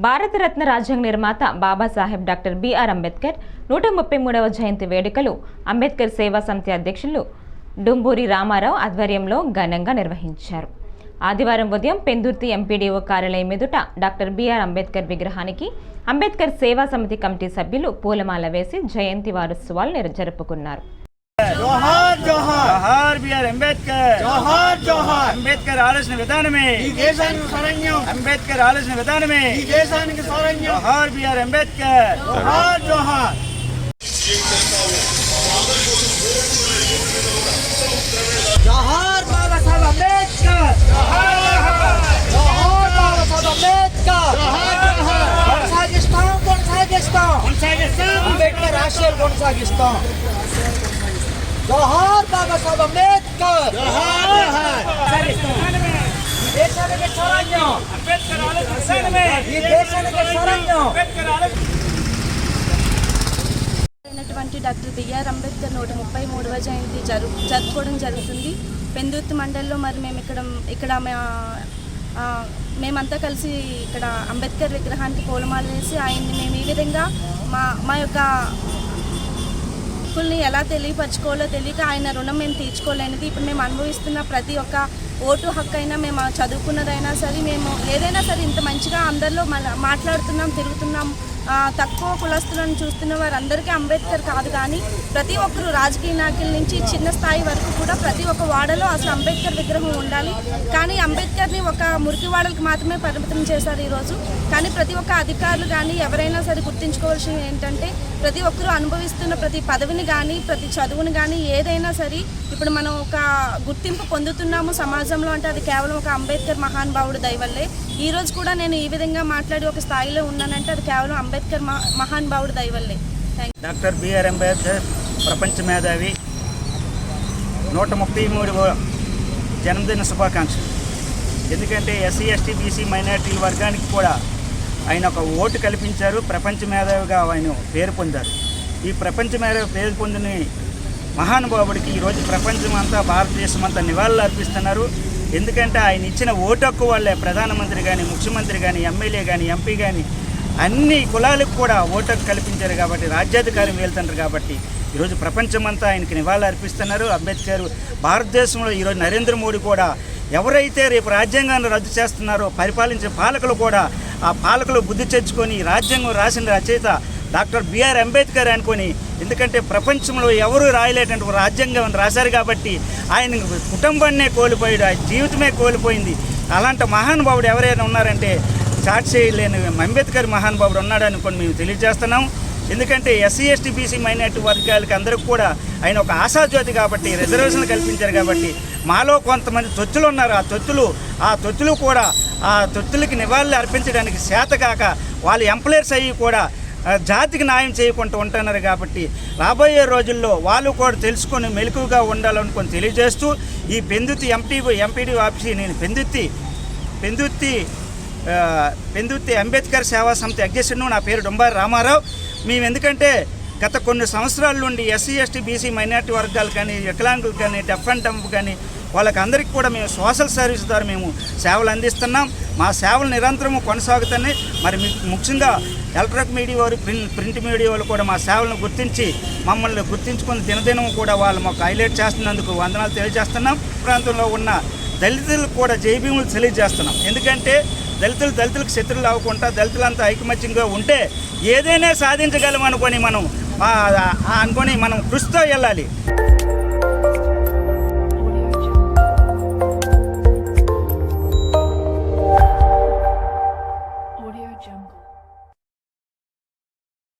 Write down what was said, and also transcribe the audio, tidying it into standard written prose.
భారతరత్న రాజ్యాంగ నిర్మాత Babasaheb doctor BR Ambedkar 133వ జయంతి వేడుకలు అంబేద్కర్ సేవా సమితి అధ్యక్షులు డుంబూరి రామారావు ఆధ్వర్యంలో ఘనంగా నిర్వహించారు. ఆదివారం ఉదయం పెందుర్తి ఎంపీడీఓ కార్యాలయం ఎదుట డాక్టర్ బిఆర్ అంబేద్కర్ విగ్రహానికి అంబేద్కర్ సేవా సమితి కమిటీ సభ్యులు పూలమాల వేసి జయంతి వారోత్సవాలు జరుపుకున్నారు. जोहार जोहार जोहार बीआर अंबेडकर जोहार जोहार अंबेडकर आलोचना विधानमे ఈ దేశానికి శరణ్యం अंबेडकर आलोचना विधानमे ఈ దేశానికి శరణ్యం जोहार बीआर अंबेडकर जोहार जोहार जोहार बाबा साहब अंबेडकर जोहार जोहार बाबा साहब अंबेडकर जोहार కొనసాగిస్తాం अंबेडकर ఆశయాలు కొనసాగిస్తాం. जोहार बाबा साहब अंबेडकर जोहार देशाనికి శరణ్యం అంబేద్కర్ ఆలోచన ఈ దేశానికి శరణ్యం డాక్టర్ బిఆర్ అంబేద్కర్ 133వ జయంతి జరుపుకోవడం జరుగుతుంది. పెందుర్తి మండలంలో మరి మేము ఇక్కడ మేమంతా కలిసి ఇక్కడ అంబేద్కర్ విగ్రహానికి పూలమాల వేసి ఆయన్ని మేము ఈ విధంగా మా యొక్క హక్కుల్ని ఎలా తెలియపరచుకోవాలో తెలియక ఆయన రుణం మేము తీర్చుకోలేనిది. ఇప్పుడు మేము అనుభవిస్తున్న ప్రతి ఒక్క ఓటు హక్కు అయినా మేము చదువుకున్నదైనా సరే మేము ఏదైనా సరే ఇంత మంచిగా అందరిలో మాట్లాడుతున్నాం తిరుగుతున్నాం. తక్కువ కులస్తులను చూస్తున్న వారందరికీ అంబేద్కర్ కాదు, కానీ ప్రతి ఒక్కరు రాజకీయ నాయకుల నుంచి చిన్న స్థాయి వరకు కూడా ప్రతి ఒక్క వాడలో అసలు అంబేద్కర్ విగ్రహం ఉండాలి. కానీ అంబేద్కర్ని ఒక మురికి వాడలకు మాత్రమే పరిమితం చేశారు ఈరోజు. కానీ ప్రతి ఒక్క అధికారులు కానీ ఎవరైనా సరే గుర్తుంచుకోవాల్సింది ఏంటంటే ప్రతి ఒక్కరూ అనుభవిస్తున్న ప్రతి పదవిని కానీ ప్రతి చదువుని కానీ ఏదైనా సరే ఇప్పుడు మనం ఒక గుర్తింపు పొందుతున్నాము సమాజంలో అంటే అది కేవలం ఒక అంబేద్కర్ మహానుభావుడు దయవల్లే. ఈరోజు కూడా నేను ఈ విధంగా మాట్లాడి ఒక స్థాయిలో ఉన్నానంటే అది కేవలం అంబేద్కర్ మహానుభావుడు దయవల్లే. డాక్టర్ బిఆర్ అంబేద్కర్ ప్రపంచ మేధావి 133వ జన్మదిన శుభాకాంక్షలు. ఎందుకంటే ఎస్సీ ఎస్టీ బీసీ మైనారిటీ వర్గానికి కూడా ఆయన ఒక ఓటు కల్పించారు. ప్రపంచ మేధావిగా ఆయన పేరు పొందారు. ఈ ప్రపంచ మేధావి పేరు పొందిన మహానుభావుడికి ఈరోజు ప్రపంచం అంతా భారతదేశం అంతా నివాళులు అర్పిస్తున్నారు. ఎందుకంటే ఆయన ఇచ్చిన ఓటు హక్కు వల్లే ప్రధానమంత్రి కానీ ముఖ్యమంత్రి కానీ ఎమ్మెల్యే కానీ ఎంపీ కానీ అన్ని కులాలకు కూడా ఓటు హక్కు కల్పించారు కాబట్టి రాజ్యాధికారం వెళ్తున్నారు కాబట్టి ఈరోజు ప్రపంచమంతా ఆయనకి నివాళులు అర్పిస్తున్నారు. అంబేద్కర్ భారతదేశంలో ఈరోజు నరేంద్ర మోడీ కూడా ఎవరైతే రేపు రాజ్యాంగాన్ని రద్దు చేస్తున్నారో పరిపాలించే పాలకులు కూడా ఆ పాలకులు బుద్ధి తెచ్చుకొని రాజ్యాంగం రాసిన రచయిత డాక్టర్ బిఆర్ అంబేద్కర్ అనుకొని, ఎందుకంటే ప్రపంచంలో ఎవరు రాయలేటువంటి రాజ్యాంగం రాశారు కాబట్టి ఆయన కుటుంబాన్నే కోల్పోయాడు, ఆయన జీవితమే కోల్పోయింది. అలాంటి మహానుభావుడు ఎవరైనా ఉన్నారంటే చాట్ చేయలేని అంబేద్కర్ మహానుభావుడు ఉన్నాడు అనుకొని మేము తెలియజేస్తున్నాం. ఎందుకంటే ఎస్సీ ఎస్టీ బీసీ మైనారిటీ వర్గాలకి అందరికీ కూడా ఆయన ఒక ఆశాజ్యోతి కాబట్టి రిజర్వేషన్లు కల్పించారు కాబట్టి మాలో కొంతమంది తొత్తులు ఉన్నారు. ఆ తొత్తులు కూడా ఆ తొత్తులకి నివాళులు అర్పించడానికి చేతకాక వాళ్ళ ఎంప్లాయర్స్ అయ్యి కూడా జాతికి న్యాయం చేయకుండా ఉంటున్నారు కాబట్టి రాబోయే రోజుల్లో వాళ్ళు కూడా తెలుసుకొని మెలకుగా ఉండాలనుకొని తెలియజేస్తూ ఈ పెందుర్తి ఎంపీడీ ఆఫీస్ నేను పెందుర్తి అంబేద్కర్ సేవా సమితి అధ్యక్షుడు. నా పేరు డుంబారి రామారావు. మేము ఎందుకంటే గత కొన్ని సంవత్సరాల నుండి ఎస్సీ ఎస్టీ బీసీ మైనారిటీ వర్గాలు కానీ వికలాంగులు కానీ డెఫ్ అండ్ డంప్ కానీ వాళ్ళకి అందరికీ కూడా మేము సోషల్ సర్వీస్ ద్వారా మేము సేవలు అందిస్తున్నాం. మా సేవలు నిరంతరం కొనసాగుతున్నాయి. మరి ముఖ్యంగా ఎలక్ట్రానిక్ మీడియా వారు ప్రింట్ మీడియా వాళ్ళు కూడా మా సేవలను గుర్తించి మమ్మల్ని గుర్తించుకుని దినదినం కూడా వాళ్ళు మాకు హైలైట్ చేస్తున్నందుకు వందనాలు తెలియజేస్తున్నాం. ప్రాంతంలో ఉన్న దళితులకు కూడా జైభీములు తెలియజేస్తున్నాం. ఎందుకంటే దళితులకు శత్రువులు అవ్వకుండా దళితులంతా ఐకమత్యంగా ఉంటే ఏదైనా సాధించగలం అనుకొని మనం కృషితో వెళ్ళాలి.